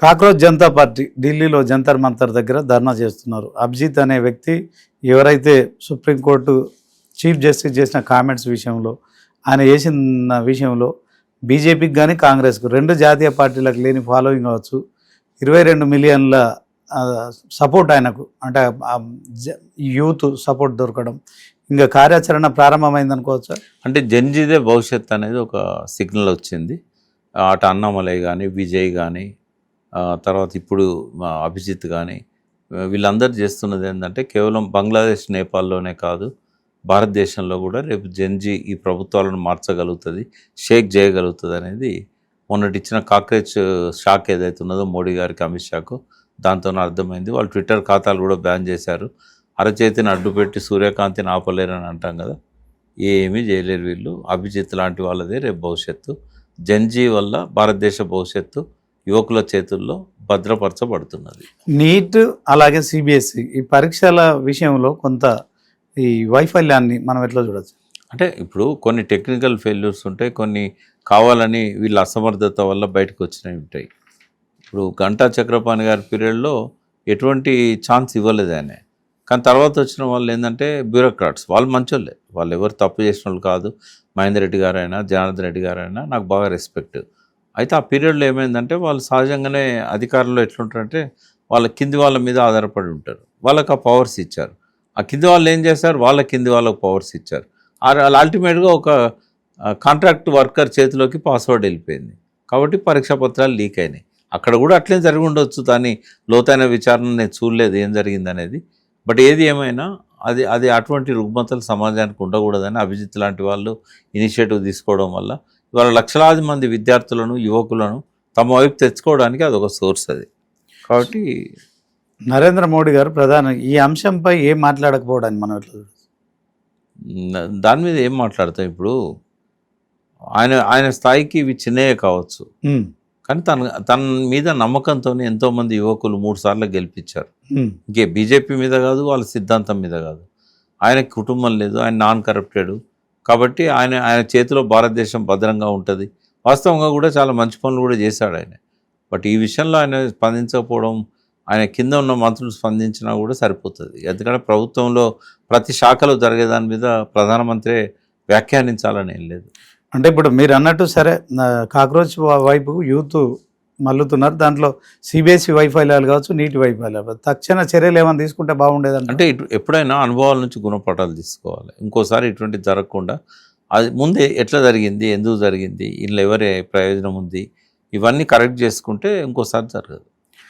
Cockroach Janata party ఢిల్లీలో జంతర్ మంతర్ దగ్గర ధర్నా చేస్తున్నారు. అభిజిత్ అనే వ్యక్తి ఎవరైతే సుప్రీంకోర్టు చీఫ్ జస్టిస్ చేసిన కామెంట్స్ విషయంలో, ఆయన చేసిన విషయంలో బీజేపీకి కానీ కాంగ్రెస్కు రెండు జాతీయ పార్టీలకు లేని ఫాలోయింగ్ అవ్వచ్చు. 22 మిలియన్ల సపోర్ట్ ఆయనకు, అంటే యూత్ సపోర్ట్ దొరకడం, ఇంకా కార్యాచరణ ప్రారంభమైంది అనుకోవచ్చా? అంటే జన్జీదే భవిష్యత్ అనేది ఒక సిగ్నల్ వచ్చింది. అటు అన్నామలై కానీ, విజయ్ కానీ, తర్వాత ఇప్పుడు అభిజిత్ కానీ, వీళ్ళందరూ చేస్తున్నది ఏంటంటే కేవలం బంగ్లాదేశ్, నేపాల్లోనే కాదు, భారతదేశంలో కూడా రేపు జన్జీ ఈ ప్రభుత్వాలను మార్చగలుగుతుంది, షేక్ చేయగలుగుతుంది అనేది మొన్నటి ఇచ్చిన కాక్రోచ్ షాక్ ఏదైతే ఉన్నదో మోడీ గారికి, అమిత్ షాకు, దాంతో అర్థమైంది. వాళ్ళు ట్విట్టర్ ఖాతాలు కూడా బ్యాన్ చేశారు. అరచేతిని అడ్డుపెట్టి సూర్యకాంతిని ఆపలేరని అంటాం కదా, ఏమీ చేయలేరు వీళ్ళు. అభిజిత్ లాంటి వాళ్ళదే రేపు భవిష్యత్తు. జన్జీ వల్ల భారతదేశ భవిష్యత్తు యువకుల చేతుల్లో భద్రపరచబడుతున్నది. నీట్ అలాగే సిబిఎస్ఈ ఈ పరీక్షల విషయంలో కొంత ఈ వైఫల్యాన్ని మనం ఎట్లా చూడవచ్చు? అంటే ఇప్పుడు కొన్ని టెక్నికల్ ఫెయిల్యూర్స్ ఉంటాయి, కొన్ని కావాలని వీళ్ళ అసమర్థత వల్ల బయటకు వచ్చినవి ఉంటాయి. ఇప్పుడు గంటా చక్రపాణి గారి పీరియడ్లో ఎటువంటి ఛాన్స్ ఇవ్వలేదు ఆయన. కానీ తర్వాత వచ్చిన వాళ్ళు ఏంటంటే బ్యూరోక్రాట్స్, వాళ్ళు మంచోళ్ళే, వాళ్ళు ఎవరు తప్పు చేసిన వాళ్ళు కాదు. మహేందర్ రెడ్డి గారైనా, జనార్దన్ రెడ్డి గారైనా నాకు బాగా రెస్పెక్ట్. అయితే ఆ పీరియడ్లో ఏమైందంటే వాళ్ళు సహజంగానే అధికారంలో ఎట్లుంటారంటే వాళ్ళ కింది వాళ్ళ మీద ఆధారపడి ఉంటారు. వాళ్ళకి ఆ పవర్స్ ఇచ్చారు. ఆ కింది వాళ్ళు ఏం చేశారు, వాళ్ళ కింది వాళ్ళకు పవర్స్ ఇచ్చారు. వాళ్ళు అల్టిమేట్గా ఒక కాంట్రాక్ట్ వర్కర్ చేతిలోకి పాస్వర్డ్ వెళ్ళిపోయింది. కాబట్టి పరీక్షా పత్రాలు లీక్ అయినాయి. అక్కడ కూడా అట్లే జరిగి ఉండొచ్చు, దాని లోతైన విచారణ నేను చూడలేదు ఏం జరిగింది అనేది. బట్ ఏది ఏమైనా అది అటువంటి రుగ్మతలు సమాజానికి ఉండకూడదని అభిజిత్ లాంటి వాళ్ళు ఇనిషియేటివ్ తీసుకోవడం వల్ల ఇవాళ లక్షలాది మంది విద్యార్థులను, యువకులను తమ వైపు తెచ్చుకోవడానికి అదొక సోర్స్ అది. కాబట్టి నరేంద్ర మోడీ గారు ప్రధాని ఈ అంశంపై ఏం మాట్లాడకపోవడానికి మనం ఎట్లా దాని మీద ఏం మాట్లాడతాం? ఇప్పుడు ఆయన స్థాయికి ఇవి చిన్నయే కావచ్చు, కానీ తన మీద నమ్మకంతో ఎంతోమంది యువకులు 3 సార్లు గెలిపించారు. ఇంకే బీజేపీ మీద కాదు, వాళ్ళ సిద్ధాంతం మీద కాదు. ఆయనకి కుటుంబం లేదు, ఆయన నాన్ కరప్టెడ్. కాబట్టి ఆయన చేతిలో భారతదేశం భద్రంగా ఉంటుంది. వాస్తవంగా కూడా చాలా మంచి పనులు కూడా చేశాడు ఆయన. బట్ ఈ విషయంలో ఆయన స్పందించకపోవడం, ఆయన కింద ఉన్న మంత్రులు స్పందించినా కూడా సరిపోతుంది. ఎందుకంటే ప్రభుత్వంలో ప్రతి శాఖలో జరిగేదాని మీద ప్రధానమంత్రి వ్యాఖ్యానించాలని ఏం లేదు. అంటే ఇప్పుడు మీరు అన్నట్టు సరే, కాక్రోచ్ వైపు యూత్ మల్లుతున్నారు, దాంట్లో సిబిఎస్ఈ వైఫల్యాలు కావచ్చు, నీటి వైఫల్యాలు, తక్షణ చర్యలు ఏమైనా తీసుకుంటే బాగుండేదండి. అంటే ఎప్పుడైనా అనుభవాల నుంచి గుణపాఠాలు తీసుకోవాలి. ఇంకోసారి ఇటువంటిది జరగకుండా అది ముందే ఎట్లా జరిగింది, ఎందుకు జరిగింది, ఇందులో ఎవరి ప్రయోజనం ఉంది, ఇవన్నీ కరెక్ట్ చేసుకుంటే ఇంకోసారి జరగదు.